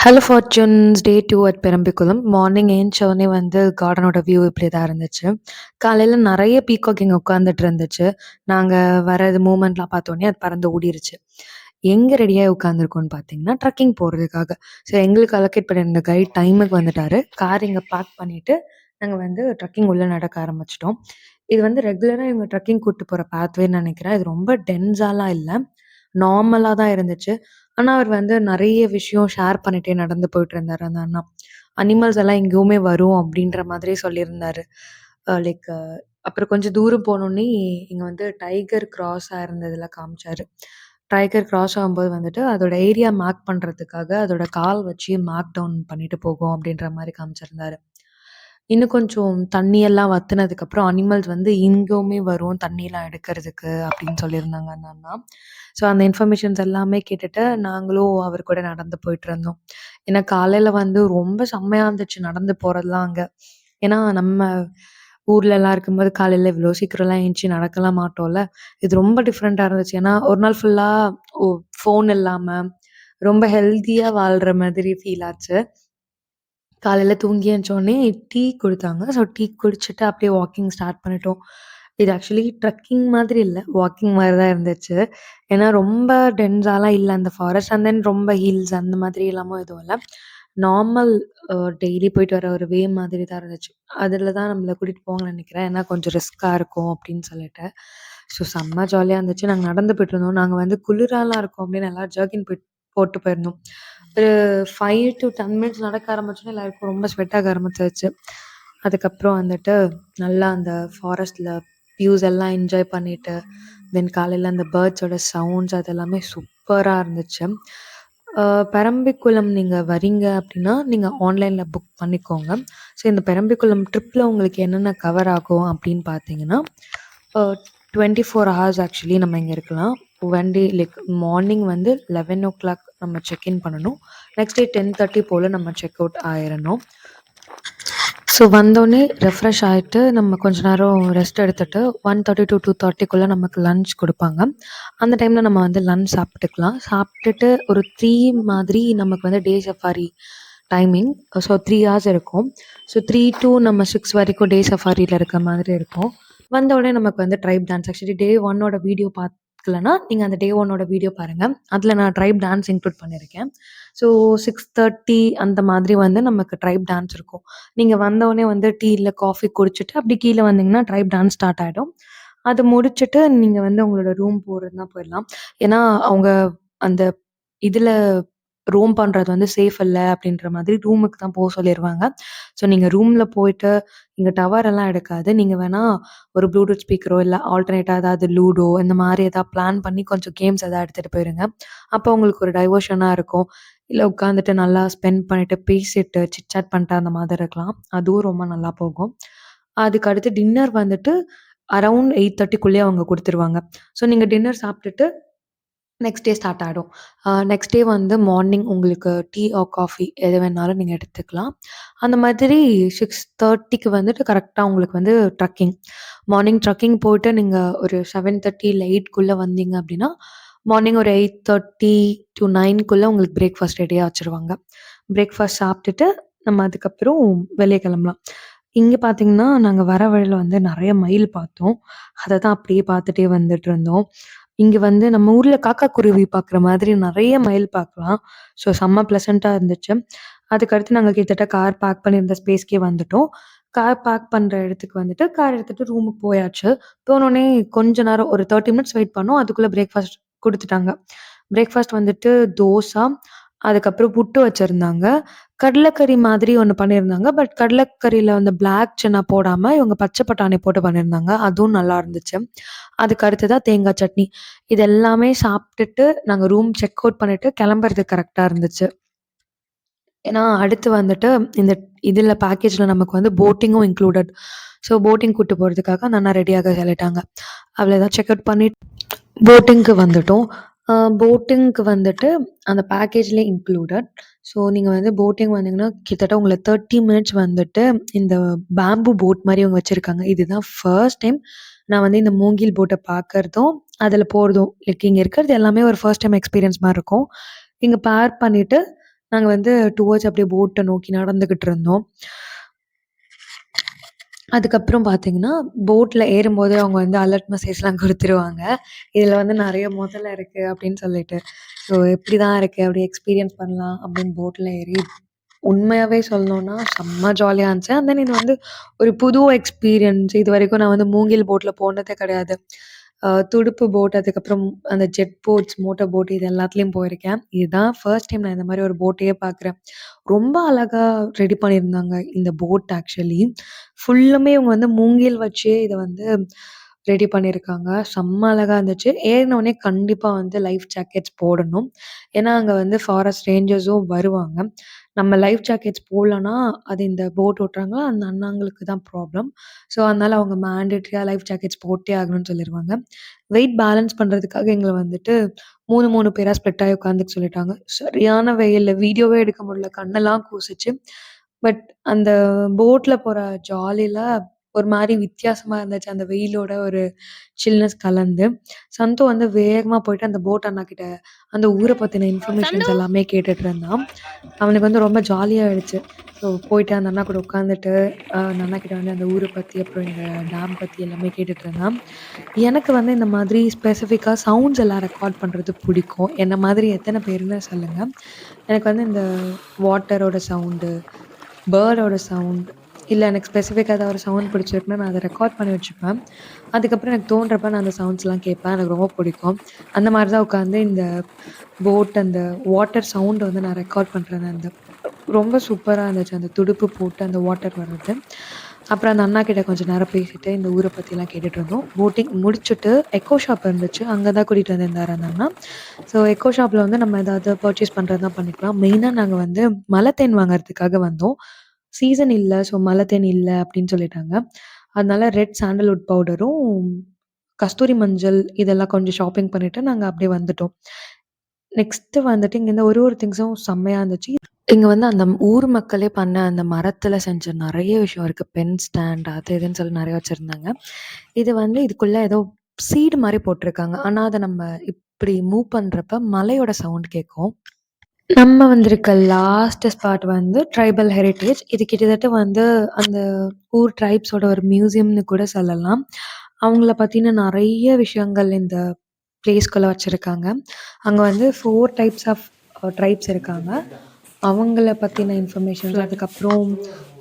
Hello Fortunes day 2 at Parambikulam. Morning ஏஞ்சோனே வந்து கார்டனோட வியூ இப்படி தான் இருந்துச்சு. காலையில நெறைய பீகாக் இங்க உட்காந்துட்டு இருந்துச்சு. நாங்க வரது மூவ்மெண்ட்லாம் பார்த்தோனே அது பறந்து ஓடிருச்சு. எங்க ரெடியாகி உட்காந்துருக்கோம்னு பார்த்தீங்கன்னா, ட்ரெக்கிங் போறதுக்காக. ஸோ எங்களுக்கு அலோகேட் பண்ணியிருந்த கைட் டைமுக்கு வந்துட்டாரு. கார் இங்க பார்க் பண்ணிட்டு, நாங்க வந்து ட்ரெக்கிங் உள்ள நடக்க ஆரம்பிச்சுட்டோம். இது வந்து ரெகுலரா இவங்க ட்ரெக்கிங் கூட்டு போற பாத்வேன்னு நெனைக்கிறேன். இது ரொம்ப டென்ஸாலாம் இல்ல. நார்மலா தான் இருந்துச்சு. ஆனா, அவர் வந்து நெறைய விஷயம் ஷேர் பண்ணிட்டே நடந்து போயிட்டுருந்தாரு அந்த அண்ணா. அனிமல்ஸ் எல்லாம் எங்கேயுமே வரும் அப்டின்ற மாதிரி சொல்லியிருந்தாரு. லைக் அப்புறம் கொஞ்சம் தூரம் போனோனே இங்க வந்து டைகர் கிராஸ் ஆயிருந்ததுல காமிச்சாரு. டைகர் கிராஸ் ஆகும்போது வந்துட்டு அதோட ஏரியா மார்க் பண்றதுக்காக அதோட கால் வச்சு மார்க் டவுன் பண்ணிட்டு போகும் அப்டின்ற மாரி காமிச்சிருந்தாரு. இன்னும் கொஞ்சம் தண்ணியெல்லாம் வத்துனதுக்கப்புறம் அனிமல்ஸ் வந்து இங்கேயுமே வரும் தண்ணிலாம் எடுக்கிறதுக்கு அப்டின்னு சொல்லியிருந்தாங்க அந்த அண்ணா. ஸோ அந்த இன்ஃபர்மேஷன்ஸ் எல்லாமே கேட்டுட்டு, நாங்களும் அவர் கூட நடந்து போயிட்டுருந்தோம். ஏன்னா காலையில வந்து ரொம்ப செம்மையா இருந்துச்சு நடந்து போறதெல்லாம் அங்க. ஏன்னா நம்ம ஊர்லலாம் இருக்கும்போது காலையில இவ்வளோ சீக்கிரம்லாம் எந்திச்சு நடக்கலாம் மாட்டோம்ல. இது ரொம்ப டிஃப்ரெண்ட்டா இருந்துச்சு. ஏன்னா ஒரு நாள் ஃபுல்லா ஒ ஃபோன் இல்லாம, ரொம்ப ஹெல்த்தியா வாழ்ற மாதிரி ஃபீல் ஆச்சு. காலையில தூங்கி எந்திச்சோனே டீ குடுத்தாங்க. ஸோ டீ குடிச்சுட்டு அப்படியே வாக்கிங் ஸ்டார்ட் பண்ணிட்டோம். இது ஆக்சுவலி ட்ரெக்கிங் மாதிரி இல்ல. வாக்கிங் மாரி தான் இருந்துச்சு. ஏன்னா ரொம்ப டென்ஸாலாம் இல்ல அந்த ஃபாரஸ்ட். அண்ட் தென் ரொம்ப ஹில்ஸ் அந்த மாதிரி எல்லாமும் எதுவும் இல்ல. நார்மல் டெய்லி போயிட்டு வர ஒரு வே மாதிரி தான் இருந்துச்சு. அதில தான் நம்மள கூட்டிட்டு போவாங்கன்னு நெனைக்கிறேன். ஏன்னா கொஞ்சம் ரிஸ்க்கா இருக்கும் அப்படின்னு சொல்லிட்டு. ஸோ செம்ம ஜாலியா இருந்துச்சு. நாங்க நடந்து போயிட்டுருந்தோம். நாங்க வந்து குளிராலாம் இருக்கும் அப்படின்னு எல்லாரும் ஜர்க்கின் போட்டு போயிருந்தோம். ஒரு 5 டூ 10 மினிட்ஸ் நடக்க ஆரம்பிச்சோனே எல்லாருக்கும் ரொம்ப ஸ்வெட் ஆக ஆரம்பிச்சுருச்சு. அதுக்கப்புறம் வந்துட்டு நல்லா அந்த ஃபாரஸ்ட்ல வியூஸ் எல்லாம் என்ஜாய் பண்ணிட்டு, தென் காலையில அந்த பேர்ட்ஸோட சவுண்ட்ஸ் அது எல்லாமே சூப்பரா இருந்துச்சு. அ பெரம்பிக்குளம் நீங்க வரீங்க அப்டின்னா, நீங்க ஆன்லைன்ல புக் பண்ணிக்கோங்க. ஸோ இந்த பெரம்பிக்குளம் ட்ரிப்ல உங்களுக்கு என்னென்ன கவர் ஆகும் அப்டின்னு பார்த்தீங்கன்னா, அ 24 ஹார்ஸ் ஆக்சுவலி நம்ம இங்க இருக்கலாம். ஒன் டே லைக் மார்னிங் வந்து 11:00 நம்ம செக் இன் பண்ணணும். நெக்ஸ்ட் டே 10:30 போல நம்ம செக் அவுட் ஆயிரணும். ஸோ வந்தோனே ரெஃப்ரெஷ் ஆயிட்டு, நம்ம கொஞ்ச நேரம் ரெஸ்ட் எடுத்துட்டு 1:30 டூ 2:30க்குள்ள நமக்கு லஞ்ச் குடுப்பாங்க. அந்த டைம்ல நம்ம வந்து லஞ்ச் சாப்பிட்டுக்கலாம். சாப்பிட்டுட்டு ஒரு 3 மாதிரி நமக்கு வந்து டே சஃபாரி டைமிங். ஸோ 3 ஹார்ஸ் இருக்கும். ஸோ 3 டூ நம்ம 6 வரைக்கும் டே சஃபாரில இருக்க மாதிரி இருக்கும். வந்த உடனே நமக்கு வந்து ட்ரைப் டான்ஸ் ஆக்சுவலி டே 1ஓட வீடியோ பார்க்கலன்னா, நீங்க அந்த டே 1ஓட வீடியோ பாருங்க. அதில நான் ட்ரைப் டான்ஸ் இன்க்ளூட் பண்ணியிருக்கேன். ஸோ 6:30 அந்த மாதிரி வந்து நமக்கு ட்ரைப் டான்ஸ் இருக்கும். நீங்க வந்தவுனே வந்து டீ இல்ல காஃபி குடிச்சுட்டு, அப்படி கீழ வந்தீங்கன்னா, ட்ரைப் டான்ஸ் ஸ்டார்ட் ஆயிடும். அது முடிச்சுட்டு நீங்க வந்து உங்களோட ரூம் போறதுன்னா போயிடலாம். ஏன்னா, அவங்க அந்த இதுல ரோம் பண்றது வந்து சேஃப் இல்ல அப்படின்ற மாதிரி ரூமுக்கு தான் சொல்லிருவாங்க. ஸோ நீங்க ரூம்ல போயிட்டு இங்க டவர் எல்லாம் எடுக்காது. நீங்க வேணா ஒரு ப்ளூடூத் ஸ்பீக்கரோ, இல்ல ஆல்டர்னேட்டா ஏதாவது லூடோ இந்த மாரி ஏதாவது பிளான் பண்ணி கொஞ்சம் கேம்ஸ் ஏதாவது எடுத்துட்டு போயிருங்க. அப்போ உங்களுக்கு ஒரு டைவர்ஷனா இருக்கும். இல்ல உட்காந்துட்டு நல்லா ஸ்பெண்ட் பண்ணிட்டு, பேசிட்டு, சிட் சாட் பண்ணிட்டு அந்த மாதிரி இருக்கலாம். அதுவும் ரொம்ப நல்லா போகும். அதுக்கு அடுத்து டின்னர் வந்துட்டு அரவுண்ட் 8:30க்குள்ளயே அவங்க குடுத்துருவாங்க. ஸோ நீங்க டின்னர் சாப்பிட்டுட்டு நெக்ஸ்ட் டே ஸ்டார்ட் ஆயிடும். நெக்ஸ்ட் டே வந்து மார்னிங் உங்களுக்கு டீ ஆர் காஃபி எது வேணாலும் நீங்க எடுத்துக்கலாம். அந்த மாதிரி 6:30க்கு வந்துட்டு கரெக்ட்டா உங்களுக்கு வந்து ட்ரக்கிங். மார்னிங் ட்ரக்கிங் போயிட்டு நீங்க ஒரு 7:30 இல்ல 8க்குள்ள வந்தீங்க அப்டின்னா, மார்னிங் ஒரு 8:30 டூ 9க்குள்ள உங்களுக்கு பிரேக்ஃபாஸ்ட் ரெடியா வச்சுருவாங்க. பிரேக்ஃபாஸ்ட் சாப்ட்டுட்டு நம்ம அதுக்கப்புறம் வெளிய கிளம்பலாம். இங்க பார்த்தீங்கன்னா, நாங்க வர வழியில வந்து நெறைய மயில் பார்த்தோம். அத தான் அப்படியே பார்த்துட்டே வந்துட்டுருந்தோம். இங்க வந்து நம்ம ஊர்ல காக்கா, குருவி பார்க்குற மாதிரி நெறைய மயில் பார்க்கலாம். ஸோ செம்ம ப்ளசன்ட்டா இருந்துச்சு. அதுக்கடுத்து நாங்க கிட்டத்தட்ட கார் பார்க் பண்ணியிருந்த ஸ்பேஸ்க்கே வந்துட்டோம். கார் பார்க் பண்ற இடத்துக்கு வந்துட்டு, கார் எடுத்துட்டு ரூமுக்கு போயாச்சு. போனோனே கொஞ்ச நேரம் ஒரு 30 மினிட்ஸ் வெயிட் பண்ணோம். அதுக்குள்ள பிரேக்ஃபாஸ்ட் குடுத்துட்டாங்க. பிரேக்ஃபாஸ்ட் வந்துட்டு தோசை, அதுக்கப்புறம் புட்டு வச்சிருந்தாங்க. கடலக்கறி மாதிரி ஒண்ணு பண்ணியிருந்தாங்க. பட் கடலக்கறில அந்த பிளாக் சன்னா போடாம, இவங்க பச்சை பட்டாணி போட்டு பண்ணியிருந்தாங்க. அதுவும் நல்லா இருந்துச்சு. அதுக்கு அடுத்ததா தேங்காய் சட்னி. இது எல்லாமே சாப்ட்டுட்டு, நாங்க ரூம் செக் அவுட் பண்ணிட்டு கிளம்புறதுக்கு கரெக்ட்டா இருந்துச்சு. ஏன்னா, அடுத்து வந்துட்டு இந்த இதுல பேக்கேஜ்ல நமக்கு வந்து போட்டிங்கும் இன்க்ளூடட். ஸோ போட்டிங் கூட்டு போறதுக்காக அந்த அண்ணா ரெடியாக சொல்லிட்டாங்க. அவ்வளோதான் செக் அவுட் பண்ணி போட்டிங்க்கு வந்துட்டோம். போட்டிங்க்கு வந்துட்டு அந்த பேக்கேஜ்லயே இன்க்ளூடட். ஸோ நீங்க வந்து போட்டிங் வந்தீங்கன்னா, கிட்டத்தட்ட உங்கள 30 மினிட்ஸ் வந்துட்டு இந்த பேம்பு போட் மாரி இவங்க வச்சிருக்காங்க. இதுதான் ஃபர்ஸ்ட் டைம் நான் வந்து இந்த மூங்கில் போட்ட பார்க்கறதும், அதுல போறதும். லைக் இங்க இருக்கிறது எல்லாமே ஒரு ஃபர்ஸ்ட் டைம் எக்ஸ்பீரியன்ஸ் மாரி இருக்கும். இங்க பேர் பண்ணிட்டு நாங்க வந்து டுவர்ட்ஸ் அப்படியே போட்ட நோக்கி நடந்துகிட்டு இருந்தோம். அதுக்கப்புறம் பார்த்தீங்கன்னா, போட்ல ஏறும்போதே அவங்க வந்து அலர்ட் மெசேஜ்லாம் குடுத்துருவாங்க. "இதுல வந்து நெறைய முதல இருக்கு" அப்படின்னு சொல்லிட்டு. ஸோ "இப்படிதான் இருக்கு, அப்படி எக்ஸ்பீரியன்ஸ் பண்ணலாம்" அப்படின்னு போட்ல ஏறி உண்மையாவே சொல்லணும்னா செம்ம ஜாலியா இருந்துச்சு. அண்ட் தென் இது வந்து ஒரு புது எக்ஸ்பீரியன்ஸ். இதுவரைக்கும் நான் வந்து மூங்கில் போட்ல போனதே கிடையாது. துடுப்பு போட், அதுக்கப்புறம் அந்த ஜெட் போட்ஸ், மோட்டார் போட் இது எல்லாத்துலயும் போயிருக்கேன். இதுதான் ஃபர்ஸ்ட் டைம் நான் இந்த மாரி ஒரு போட்டையே பார்க்குறேன். ரொம்ப அழகா ரெடி பண்ணியிருந்தாங்க இந்த போட் ஆக்சுவலி. ஃபுல்லுமே இவங்க வந்து மூங்கில் வச்சே இத வந்து ரெடி பண்ணியிருக்காங்க. செம்ம அழகா இருந்துச்சு. ஏறுனோனே கண்டிப்பா வந்து லைஃப் ஜாக்கெட்ஸ் போடணும். ஏன்னா, அங்க வந்து ஃபாரஸ்ட் ரேஞ்சர்ஸும் வருவாங்க. நம்ம லைஃப் ஜாக்கெட்ஸ் போடலன்னா, அது இந்த போட் ஓட்டுறாங்கல்ல அந்த அண்ணாங்களுக்கு தான் ப்ராப்ளம். ஸோ, அதனால அவங்க மேண்டேட்டரியா லைஃப் ஜாக்கெட்ஸ் போட்டே ஆகணும்னு சொல்லிருவாங்க. வெயிட் பேலன்ஸ் பண்றதுக்காக எங்கள வந்துட்டு 3, 3 பேரா ஸ்ப்ளிட் ஆயி உட்காந்துக்க சொல்லிட்டாங்க. சரியான வெயில்ல வீடியோவே எடுக்க முடியல. கண்ணெல்லாம் கூசுச்சு. பட் அந்த போட்ல போற ஜாலில ஒரு மாரி வித்தியாசமா இருந்துச்சு. அந்த வெயிலோட ஒரு சில்னஸ் கலந்து. சந்து வந்து வேகமா போயிட்டு அந்த போட் அண்ணாகிட்ட அந்த ஊர பத்தின இன்ஃபர்மேஷன்ஸ் எல்லாமே கேட்டுட்டு இருந்தான். அவனுக்கு வந்து ரொம்ப ஜாலியா ஆயிடுச்சு. ஸோ போயிட்டு அந்த அண்ணா கூட உட்காந்துட்டு, அந்த அண்ணாகிட்ட வந்து அந்த ஊர பத்தி, அப்புறம் எங்க டேம் பத்தி எல்லாமே கேட்டுட்டு இருந்தான். எனக்கு வந்து இந்த மாதிரி ஸ்பெசிஃபிக்கா சவுண்ட்ஸ் எல்லாம் ரெக்கார்ட் பண்றது பிடிக்கும். என்ன மாதிரி எத்தன பேருன்னு சொல்லுங்க. எனக்கு வந்து இந்த வாட்டரோட சவுண்டு, பேர்டோட சவுண்ட், இல்ல எனக்கு ஸ்பெசிஃபிக்கா ஏதாவது ஒரு சவுண்ட் பிடிச்சிருக்குன்னா, நான் அத ரெக்கார்ட் பண்ணி வச்சுப்பேன். அதுக்கப்புறம் எனக்கு தோன்றப்ப நான் அந்த சவுண்ட்ஸ்லாம் கேட்பேன். எனக்கு ரொம்ப பிடிக்கும். அந்த மாரி தான் உட்காந்து இந்த போட் அந்த வாட்டர் சவுண்ட் வந்து நான் ரெக்கார்ட் பண்றேன். அந்த ரொம்ப சூப்பரா இருந்துச்சு. அந்த துடுப்பு போட்டு அந்த வாட்டர் வர்றது. அப்புறம் அந்த அண்ணாகிட்ட கொஞ்சம் நேரம் பேசிட்டு இந்த ஊர பத்திலாம் கேட்டுட்டு இருந்தோம். போட்டிங் முடிச்சுட்டு எக்கோ ஷாப் இருந்துச்சு. அங்க தான் கூட்டிட்டு வந்திருந்தாரு அந்த அண்ணா. ஸோ எக்கோ ஷாப்ல வந்து நம்ம ஏதாவது பர்ச்சேஸ் பண்றதுனா பண்ணிக்கலாம். மெயினா நாங்க வந்து மலை தேன் வாங்குறதுக்காக வந்தோம். சீசன் இல்ல. ஸோ மலை தேன் இல்ல அப்படின்னு சொல்லிட்டாங்க. அதனால ரெட் சாண்டல்வுட் பவுடரும், கஸ்தூரி மஞ்சள் இதெல்லாம் கொஞ்சம் ஷாப்பிங் பண்ணிட்டு நாங்க அப்படியே வந்துட்டோம். நெக்ஸ்ட்டு வந்துட்டு இங்க இருந்த ஒரு ஒரு திங்ஸும் செம்மையா இருந்துச்சு. இங்க வந்து அந்த ஊர் மக்களே பண்ண அந்த மரத்துல செஞ்ச நெறைய விஷயம் இருக்கு. பென் ஸ்டாண்ட் அது இதுன்னு சொல்லி நெறைய வச்சிருந்தாங்க. இது வந்து இதுக்குள்ள ஏதோ சீடு மாரி போட்டுருக்காங்க. ஆனா அத நம்ம இப்டி மூவ் பண்றப்ப மலையோட சவுண்ட் கேட்கும். நம்ம வந்திருக்க லாஸ்ட் ஸ்பாட் வந்து ட்ரைபல் ஹெரிடேஜ். இது கிட்டத்தட்ட வந்து அந்த ஊர் ட்ரைப்ஸோட ஒரு மியூசியம்னு கூட சொல்லலாம். அவங்கள பத்தின நெறைய விஷயங்கள் இந்த பிளேஸ்க்குள்ள வச்சிருக்காங்க. அங்க வந்து 4 டைப்ஸ் ஆஃப் ட்ரைப்ஸ் இருக்காங்க. அவங்கள பத்தின இன்ஃபர்மேஷன்ஸ், அதுக்கப்புறம்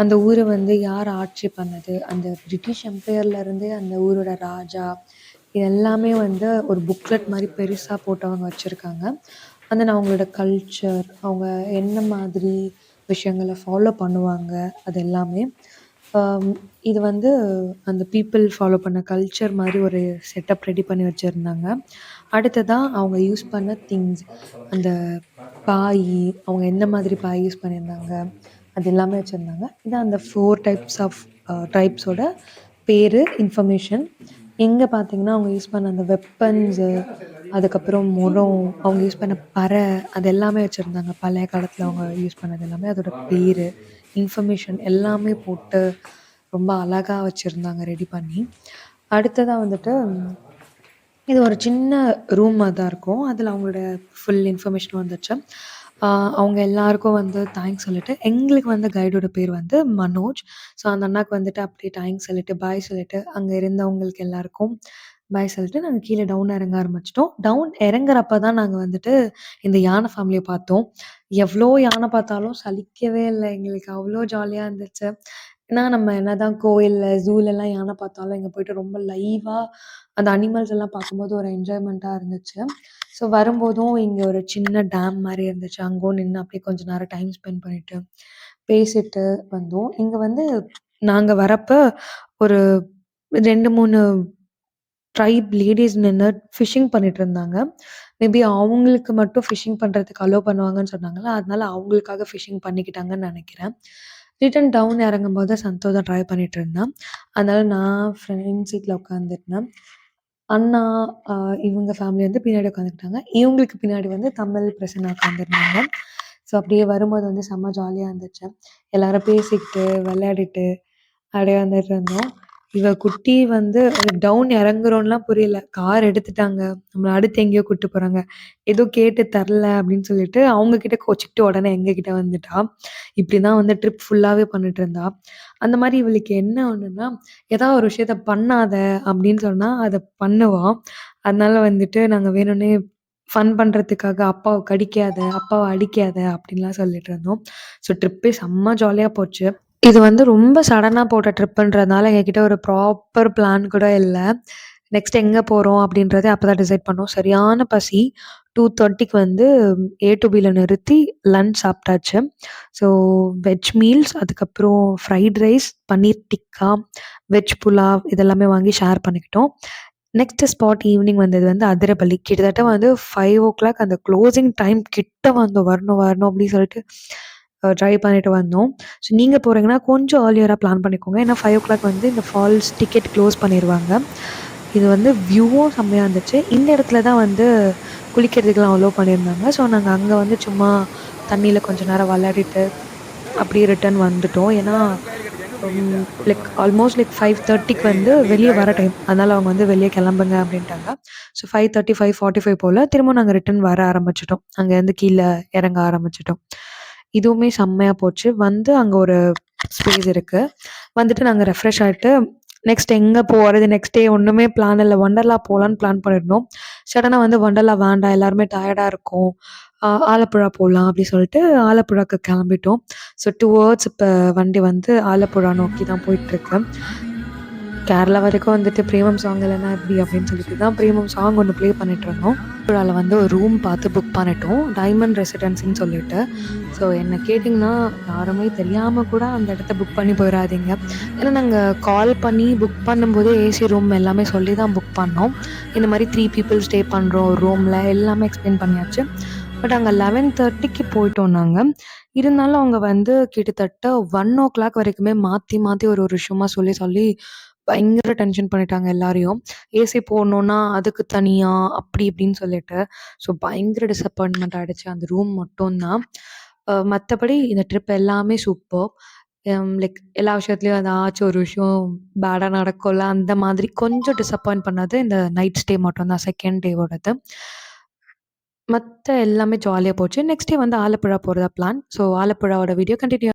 அந்த ஊர வந்து யார் ஆட்சி பண்ணது, அந்த பிரிட்டிஷ் எம்பையர்ல இருந்தே அந்த ஊரோட ராஜா, இது எல்லாமே வந்து ஒரு புக்லெட் மாரி பெருசா போட்டு அவங்க வச்சிருக்காங்க. அண்ட் தென் அவங்களோட கல்ச்சர், அவங்க என்ன மாதிரி விஷயங்கள ஃபாலோ பண்ணுவாங்க, அது எல்லாமே. அம் இது வந்து அந்த பீப்பிள் ஃபாலோ பண்ண கல்ச்சர் மாரி ஒரு செட்டப் ரெடி பண்ணி வச்சிருந்தாங்க. அடுத்ததா அவங்க யூஸ் பண்ண திங்ஸ், அந்த பாயி, அவங்க எந்த மாதிரி பாய் யூஸ் பண்ணியிருந்தாங்க, அது எல்லாமே வச்சிருந்தாங்க. இதான் அந்த 4 டைப்ஸ் ஆஃப் ட்ரைப்ஸோட பேரு, இன்ஃபர்மேஷன். இங்க பார்த்தீங்கன்னா, அவங்க யூஸ் பண்ண அந்த வெப்பன்ஸு, அதுக்கப்புறம் முறம், அவங்க யூஸ் பண்ண அது எல்லாமே வச்சிருந்தாங்க. பழைய காலத்துல அவங்க யூஸ் பண்ணது எல்லாமே, அதோட பேரு, இன்ஃபர்மேஷன் எல்லாமே போட்டு ரொம்ப அழகா வச்சிருந்தாங்க ரெடி பண்ணி. அடுத்ததா வந்துட்டு இது ஒரு சின்ன ரூம் மாரி தான் இருக்கும். அதில அவங்களோட ஃபுல் இன்ஃபர்மேஷன் வந்துச்சு. ஆ அவங்க எல்லாருக்கும் வந்து தேங்க்ஸ் சொல்லிட்டு, எங்களுக்கு வந்து கைடோட பேர் வந்து மனோஜ். ஸோ அந்த அண்ணாக்கு வந்துட்டு அப்படியே தேங்க்ஸ் சொல்லிட்டு, பாய் சொல்லிட்டு, அங்க இருந்தவங்களுக்கு எல்லாருக்கும் பாய் சொல்லிட்டு, நாங்க கீழ டவுன் இறங்க ஆரம்பிச்சுட்டோம். டவுன் இறங்குறப்ப தான் நாங்க வந்துட்டு இந்த யான ஃபேமிலிய பார்த்தோம். எவ்ளோ யான பார்த்தாலும் சலிக்கவே இல்ல எங்களுக்கு. அவ்ளோ ஜாலியா இருந்துச்சு. ஏன்னா நம்ம என்னதான் கோயில்ல, ஜூலலாம் யான பார்த்தாலும், இங்க போயிட்டு ரொம்ப லைவா அந்த அனிமல்ஸ் எல்லாம் பார்க்கும்போது ஒரு என்ஜாய்மெண்ட்டா இருந்துச்சு. ஸோ வரும்போதும் இங்க ஒரு சின்ன டேம் மாரி இருந்துச்சு. அங்கும் நின்னு அப்படியே கொஞ்ச நேரம் டைம் ஸ்பெண்ட் பண்ணிட்டு, பேசிட்டு வந்தோம். இங்க வந்து நாங்க வரப்ப ஒரு 2, 3 ட்ரைப் லேடீஸ் நின்னு ஃபிஷிங் பண்ணிட்டுருந்தாங்க. மேபி அவங்களுக்கு மட்டும் ஃபிஷிங் பண்றதுக்கு அலோ பண்ணுவாங்கன்னு சொன்னாங்கல்ல, அதனால அவங்களுக்காக ஃபிஷிங் பண்ணிக்கிட்டாங்கன்னு நெனைக்கிறேன். ரிட்டர்ன் டவுன் இறங்கும்போது சந்தோ தான் டிரைவ் பண்ணிட்டுருந்தான். அதனால நான் ஃப்ரண்ட் சீட்ல உட்காந்துருந்தேன். அண்ணா, அ இவங்க ஃபேமிலி வந்து பின்னாடி உட்காந்துக்கிட்டாங்க. இவங்களுக்கு பின்னாடி வந்து தமிழ், பிரசன்னா உட்காந்துருந்தாங்க. ஸோ அப்படியே வரும்போது வந்து செம்ம ஜாலியா இருந்துச்சு. எல்லாரும் பேசிக்கிட்டு, விளையாடிட்டு அப்படியே வந்துட்டு இருந்தோம். இவ குட்டி வந்து டவுன் இறங்குறோம்லாம் புரியல. கார் எடுத்துட்டாங்க. நம்மள அடுத்து எங்கேயோ கூட்டு போறாங்க. ஏதோ கேட்டு தரல அப்படின்னு சொல்லிட்டு, அவங்க கிட்ட கோச்சுக்கிட்டு உடனே எங்க கிட்ட வந்துட்டா. இப்படிதான் வந்து ட்ரிப் ஃபுல்லாவே பண்ணிட்டு இருந்தா. அந்த மாரி இவளுக்கு என்ன ஒண்ணுன்னா, ஏதாவது ஒரு விஷயத்த பண்ணாத அப்படின்னு சொன்னா, அத பண்ணுவா. அதனால வந்துட்டு நாங்க வேணும்னே ஃபன் பண்றதுக்காக அப்பாவ கடிக்காத, அப்பாவ அடிக்காத அப்படின்லாம் சொல்லிட்டு இருந்தோம். ஸோ ட்ரிப்பே செம்ம ஜாலியா போச்சு. இது வந்து ரொம்ப சடனா போட்ட ட்ரிப்புன்றதுனால எங்ககிட்ட ஒரு ப்ராப்பர் பிளான் கூட இல்ல. நெக்ஸ்ட் எங்க போறோம் அப்படின்றத அப்பதான் டிசைட் பண்ணோம். சரியான பசி. 2:30க்கு வந்து ஏ டூ பில நிறுத்தி லஞ்ச் சாப்பிட்டாச்சு. ஸோ வெஜ் மீல்ஸ், அதுக்கப்புறம் fried rice, paneer tikka, veg pulao இதெல்லாமே வாங்கி ஷேர் பண்ணிக்கிட்டோம். நெக்ஸ்ட் ஸ்பாட் ஈவினிங் வந்தது வந்து அதிரப்பள்ளி. கிட்டத்தட்ட வந்து 5:00 அந்த க்ளோசிங் டைம் கிட்ட வந்தோம். வரணும், வரணும் அப்படின்னு சொல்லிட்டு ட்ரை பண்ணிட்டு வந்தோம். ஸோ நீங்க போறீங்கன்னா கொஞ்சம் ஏர்லியரா பிளான் பண்ணிக்கோங்க. ஏன்னா 5:00 வந்து இந்த ஃபால்ஸ் டிக்கெட் க்ளோஸ் பண்ணிருவாங்க. இது வந்து வியூவும் செம்மையா இருந்துச்சு. இந்த இடத்துல தான் வந்து குளிக்கிறதுக்குலாம் அலோவ் பண்ணியிருந்தாங்க. ஸோ நாங்க அங்க வந்து சும்மா தண்ணீல கொஞ்ச நேரம் விளையாடிட்டு அப்படியே ரிட்டர்ன் வந்துட்டோம். ஏன்னா லைக் ஆல்மோஸ்ட் லைக் 5:30க்கு வந்து வெளிய வர டைம். அதனால அவங்க வந்து வெளிய கிளம்புங்க அப்படின்ட்டாங்க. ஸோ 5:30, 5:45 போல திரும்ப நாங்க ரிட்டர்ன் வர ஆரம்பிச்சுட்டோம். அங்கேருந்து கீழ இறங்க ஆரம்பிச்சுட்டோம். இதுவுமே செம்மையா போச்சு. வந்து அங்க ஒரு ஸ்பேஸ் இருக்கு. வந்துட்டு நாங்க ரெஃப்ரெஷ் ஆயிட்டு நெக்ஸ்ட் எங்க போறது? நெக்ஸ்ட் டே ஒண்ணுமே பிளான் இல்ல. வொண்டர்லா போலான்னு பிளான் பண்ணியிருந்தோம். சடனா வந்து வொண்டர்லா வேண்டாம். எல்லாருமே டயர்டா இருக்கோம். ஆலப்புழா போலாம் அப்படி சொல்லிட்டு ஆலப்புழாக்கு கிளம்பிட்டோம். ஸோ டுவர்ட்ஸ் இப்ப வண்டி வந்து ஆலப்புழா நோக்கி தான் போயிட்டுருக்கு. கேரளா வரைக்கும் வந்துட்டு பிரேமம் சாங் இல்லன்னா எப்படி அப்படின்னு சொல்லிட்டு தான் பிரேமம் சாங் ஒண்ணு ப்ளே பண்ணிட்டுருந்தோம். ஆலப்புழால வந்து ஒரு ரூம் பார்த்து புக் பண்ணிட்டோம். டைமண்ட் ரெசிடென்சின்னு சொல்லிட்டு. ஸோ என்ன கேட்டிங்கன்னா, யாருமே தெரியாம கூட அந்த இடத்த புக் பண்ணி போயிறாதீங்க. ஏன்னா நாங்க கால் பண்ணி புக் பண்ணும்போதே ஏசி ரூம் எல்லாமே சொல்லி தான் புக் பண்ணோம். இந்த மாரி 3 பீப்பிள் ஸ்டே பண்றோம் ரூம்ல எல்லாமே எக்ஸ்பிளைன் பண்ணியாச்சு. பட் அங்க 11:30க்கு போயிட்டோம் நாங்க. இருந்தாலும் அவங்க வந்து கிட்டத்தட்ட 1:00 வரைக்குமே மாத்தி மாத்தி ஒரு ஒரு விஷயமா சொல்லி சொல்லி பயங்கர டென்ஷன் பண்ணிட்டாங்க எல்லாரையும். ஏசி போடணும்னா அதுக்கு தனியா, அப்படி இப்படின்னு சொல்லிட்டு. ஸோ பயங்கர டிசப்பாயின்ட்மென்ட் ஆயிடுச்சு அந்த ரூம் மட்டும் தான். மத்தபடி இந்த ட்ரிப் எல்லாமே சூப்பர். லைக் எல்லா விஷயத்துலயும் ஏதாச்சும் ஒரு விஷயம் பேடா நடக்கும்ல, அந்த மாதிரி கொஞ்சம் டிசப்பாயிண்ட் பண்ணது இந்த நைட் ஸ்டே மட்டும் தான் 2ண்ட் டேவோடது. மத்த எல்லாமே ஜாலியா போச்சு. நெக்ஸ்ட் டே வந்து ஆலப்புழா போறதா பிளான். ஸோ ஆலப்புழாவோட வீடியோ கன்டின்யூ